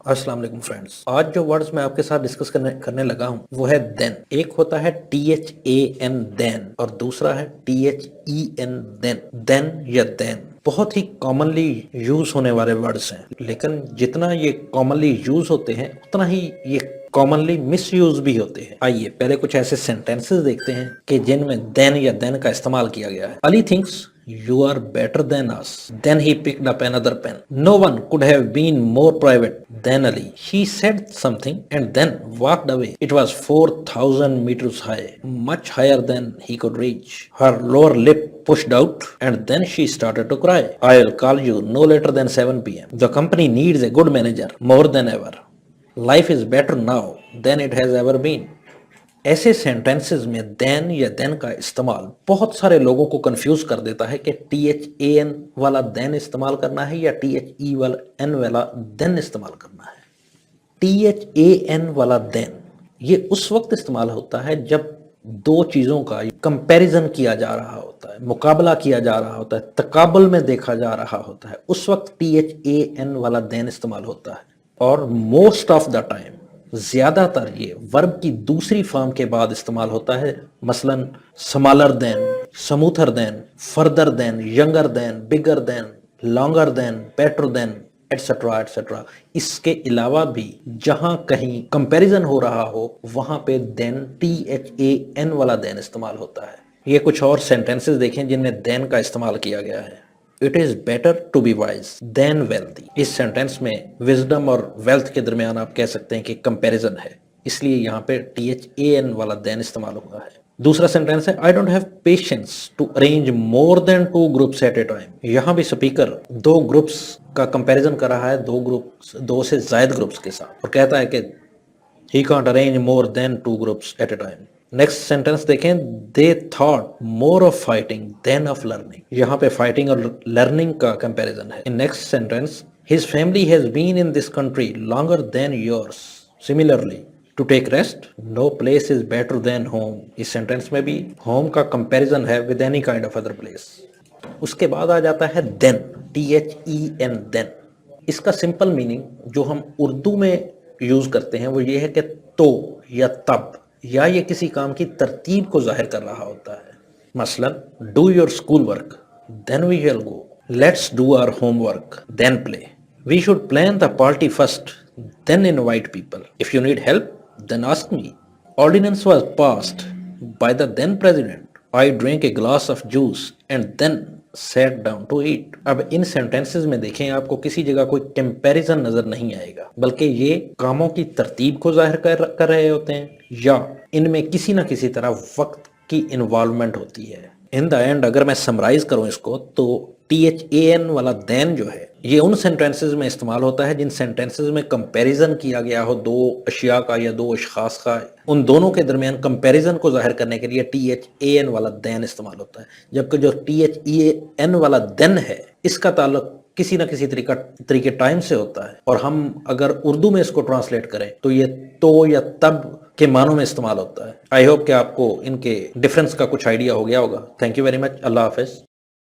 अस्सलाम वालेकुम फ्रेंड्स। आज जो वर्ड्स मैं आपके साथ डिस्कस करने लगा हूँ वो है देन। एक होता है THAN देन और दूसरा है THEN देन। देन या देन बहुत ही कॉमनली यूज होने वाले वर्ड्स हैं, लेकिन जितना ये कॉमनली यूज होते हैं उतना ही ये कॉमनली मिस यूज भी होते हैं। आइए पहले कुछ ऐसे सेंटेंसेस देखते हैं कि जिनमें देन या देन का इस्तेमाल किया गया है। Ali thinks You are better than us. Then he picked up another pen. No one could have been more private than Ali. He said something and then walked away. It was 4,000 meters high, much higher than he could reach. Her lower lip pushed out and then she started to cry. I'll call you no later than 7 p.m. The company needs a good manager more than ever. Life is better now than it has ever been. ऐसे sentences में then या then का इस्तेमाल बहुत सारे लोगों को confuse कर देता है कि THAN वाला देन इस्तेमाल करना है या THEN वाला देन इस्तेमाल करना है। THAN वाला देन ये उस वक्त इस्तेमाल होता है जब दो चीज़ों का कंपैरिजन किया जा रहा होता है, मुकाबला किया जा रहा होता है, तकाबुल में देखा जा रहा होता है, उस वक्त THAN वाला देन इस्तेमाल होता है। और मोस्ट ऑफ द टाइम ज्यादातर ये वर्ब की दूसरी फॉर्म के बाद इस्तेमाल होता है, मसलन smaller than, smoother than, further than, younger than, bigger than, longer than, better than, etcetera etcetera. इसके अलावा भी जहां कहीं कंपैरिजन हो रहा हो वहां पे देन THAN वाला देन इस्तेमाल होता है। ये कुछ और सेंटेंसेस देखें जिनमें देन का इस्तेमाल किया गया है। It is better to be wise than wealthy. इस सेंटेंस में विजडम और वेल्थ के दरमियान आप कह सकते हैं कि कंपैरिजन है, इसलिए यहाँ पे THAN वाला देन इस्तेमाल हुआ है। दूसरा सेंटेंस है I don't have patience to arrange more than 2 groups at a time. यहाँ भी स्पीकर 2 ग्रुप्स का कंपैरिजन कर रहा है, 2 से ज्यादा ग्रुप्स के साथ, और कहता है कि he can't arrange more than 2 groups at a time. Next sentence देखें, they thought more of fighting than of learning. यहाँ पे फाइटिंग और लर्निंग का कंपैरिजन है। In next sentence, his family has been in this country longer than yours. Similarly, to take rest, no place is better than home. इस sentence में भी home का comparison है with any kind of other place. उसके बाद आ जाता है then, THEN then. इसका सिंपल मीनिंग जो हम उर्दू में यूज करते हैं वो ये है कि तो या तब, या ये किसी काम की तरतीब को जाहिर कर रहा होता है। मसलन, do your school work then we will go, let's do our homework then play, we should plan the party first then invite people, if you need help then ask me, ordinance was passed by the then president, I drink a glass of juice and then set down to eat. अब इन sentences में देखें, आपको किसी जगह कोई comparison नजर नहीं आएगा, बल्कि ये कामों की तरतीब को जाहिर कर रहे होते हैं या इनमें किसी ना किसी तरह वक्त की इन्वॉल्वमेंट होती है। इन द एंड अगर मैं समराइज करूं इसको, तो THAN वाला देन जो है ये उन सेंटेंसेस में इस्तेमाल होता है जिन सेंटेंसेस में कंपैरिजन किया गया हो दो अशिया का या दो अशखास का। उन दोनों के दरमियान कंपैरिजन को जाहिर करने के लिए THAN वाला देन इस्तेमाल होता है, जबकि जो THEN वाला देन है इसका ताल्लुक किसी न किसी तरीके टाइम से होता है, और हम अगर उर्दू में इसको ट्रांसलेट करें तो ये तो या तब के मानों में इस्तेमाल होता है। आई होप कि आपको इनके डिफरेंस का कुछ आइडिया हो गया होगा। Thank you very much. Allah Hafiz.